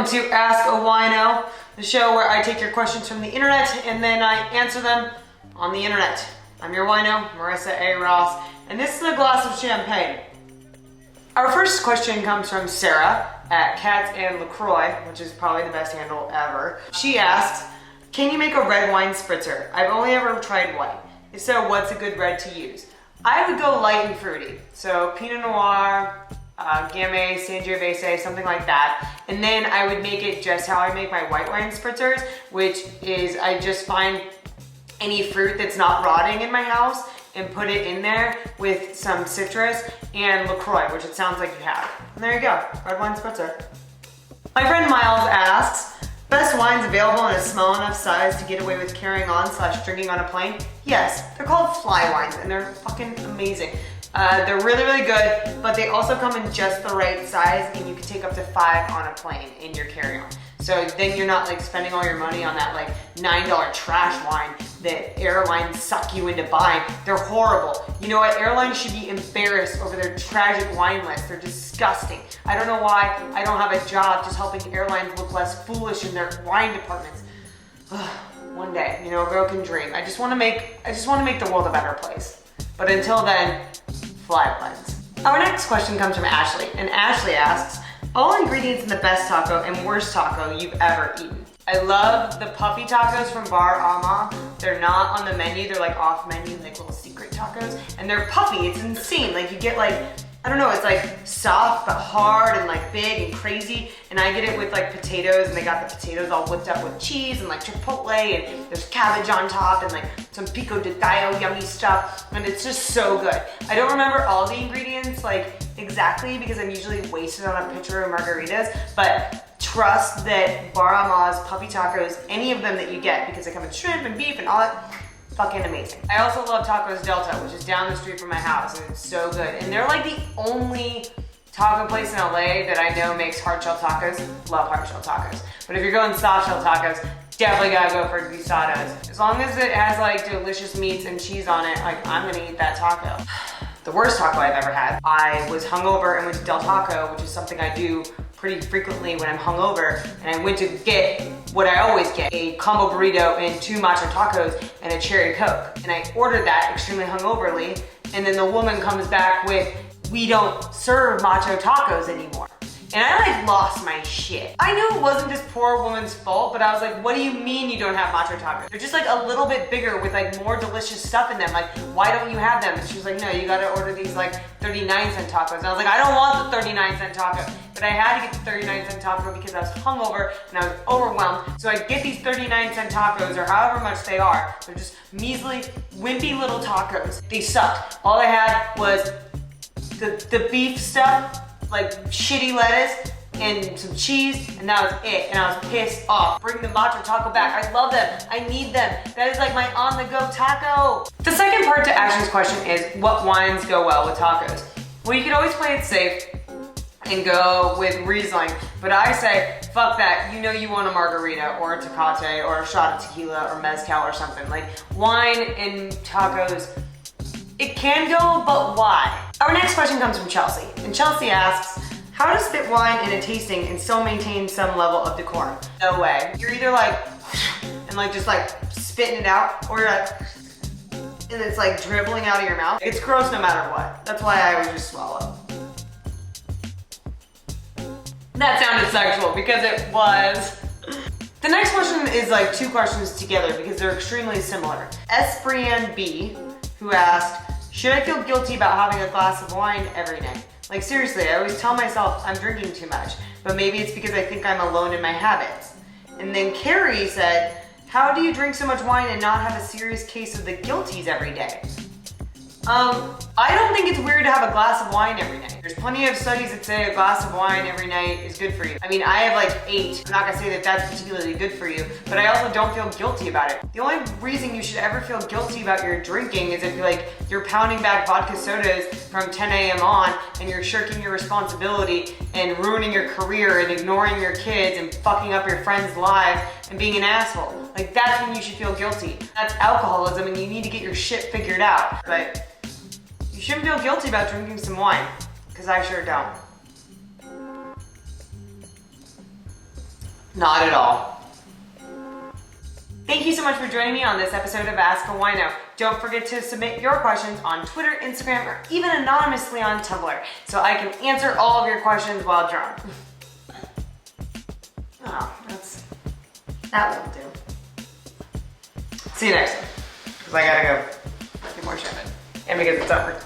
Welcome to Ask a Wino, the show where I take your questions from the internet and then I answer them on the internet. I'm your wino, Marissa A. Ross, and this is a glass of champagne. Our first question comes from Sarah at Cats and LaCroix, which is probably the best handle ever. She asks, can you make a red wine spritzer? I've only ever tried white. If so, what's a good red to use? I would go light and fruity. So Pinot Noir, Gamay, Sangiovese, something like that. And then I would make it just how I make my white wine spritzers, which is I just find any fruit that's not rotting in my house and put it in there with some citrus and LaCroix, which it sounds like you have. And there you go, red wine spritzer. My friend Miles asks, best wines available in a small enough size to get away with carrying on / drinking on a plane? Yes, they're called fly wines and they're fucking amazing. They're really, really good, but they also come in just the right size and you can take up to 5 on a plane in your carry-on. So then you're not like spending all your money on that like $9 trash wine that airlines suck you into buying. They're horrible. You know what? Airlines should be embarrassed over their tragic wine list. They're disgusting. I don't know why I don't have a job just helping airlines look less foolish in their wine departments. One day, you know, a girl can dream. I just want to make the world a better place. But until then, fly blends. Our next question comes from Ashley, and Ashley asks, all ingredients in the best taco and worst taco you've ever eaten. I love the puffy tacos from Bar Ama. They're not on the menu, they're like off menu, like little secret tacos. And they're puffy, it's insane. Like you get like, I don't know, it's like soft but hard and like big and crazy. And I get it with like potatoes, and they got the potatoes all whipped up with cheese and like chipotle, and there's cabbage on top and like some pico de gallo yummy stuff. And it's just so good. I don't remember all the ingredients like exactly because I'm usually wasted on a pitcher of margaritas, but trust that Bar Ama's puffy tacos, any of them that you get, because they come with shrimp and beef and all that, fucking amazing. I also love Tacos Delta, which is down the street from my house, and it's so good. And they're like the only taco place in LA that I know makes hard shell tacos. Love hard shell tacos. But if you're going soft shell tacos, definitely gotta go for guisados. As long as it has like delicious meats and cheese on it, like I'm gonna eat that taco. The worst taco I've ever had, I was hungover and went to Del Taco, which is something I do pretty frequently when I'm hungover, and I went to get what I always get, a combo burrito and 2 macho tacos and a cherry coke. And I ordered that extremely hungoverly, and then the woman comes back with, we don't serve macho tacos anymore. And I like lost my shit. I knew it wasn't this poor woman's fault, but I was like, what do you mean you don't have macho tacos? They're just like a little bit bigger with like more delicious stuff in them. Like, why don't you have them? And she was like, no, you gotta order these like 39-cent tacos. And I was like, I don't want the 39-cent taco. But I had to get the 39-cent taco because I was hungover and I was overwhelmed. So I get these 39-cent tacos, or however much they are. They're just measly, wimpy little tacos. They sucked. All I had was the beef stuff, like shitty lettuce and some cheese, and that was it. And I was pissed off. Bring the macho taco back. I love them. I need them. That is like my on-the-go taco. The second part to Ashley's question is, what wines go well with tacos? Well, you can always play it safe and go with Riesling, but I say, fuck that. You know you want a margarita or a Tecate or a shot of tequila or mezcal or something. Like wine and tacos, it can go, but why? Our next question comes from Chelsea, and Chelsea asks, how to spit wine in a tasting and still maintain some level of decorum? No way. You're either like, and like just like spitting it out, or you're like, and it's like dribbling out of your mouth. It's gross no matter what. That's why I always just swallow. That sounded sexual because it was. The next question is like 2 questions together because they're extremely similar. Esprian B, who asked, should I feel guilty about having a glass of wine every night? Like seriously, I always tell myself I'm drinking too much, but maybe it's because I think I'm alone in my habits. And then Carrie said, how do you drink so much wine and not have a serious case of the guilties every day? I don't think it's weird to have a glass of wine every night. There's plenty of studies that say a glass of wine every night is good for you. I mean, I have like 8. I'm not gonna say that that's particularly good for you, but I also don't feel guilty about it. The only reason you should ever feel guilty about your drinking is if you're pounding back vodka sodas from 10 a.m. on and you're shirking your responsibility and ruining your career and ignoring your kids and fucking up your friends' lives and being an asshole. Like that's when you should feel guilty. That's alcoholism and you need to get your shit figured out. But you shouldn't feel guilty about drinking some wine, because I sure don't. Not at all. Thank you so much for joining me on this episode of Ask a Wino. Don't forget to submit your questions on Twitter, Instagram, or even anonymously on Tumblr so I can answer all of your questions while drunk. Oh, that won't do. See you next time, because I gotta go get more shit in. And because it's over.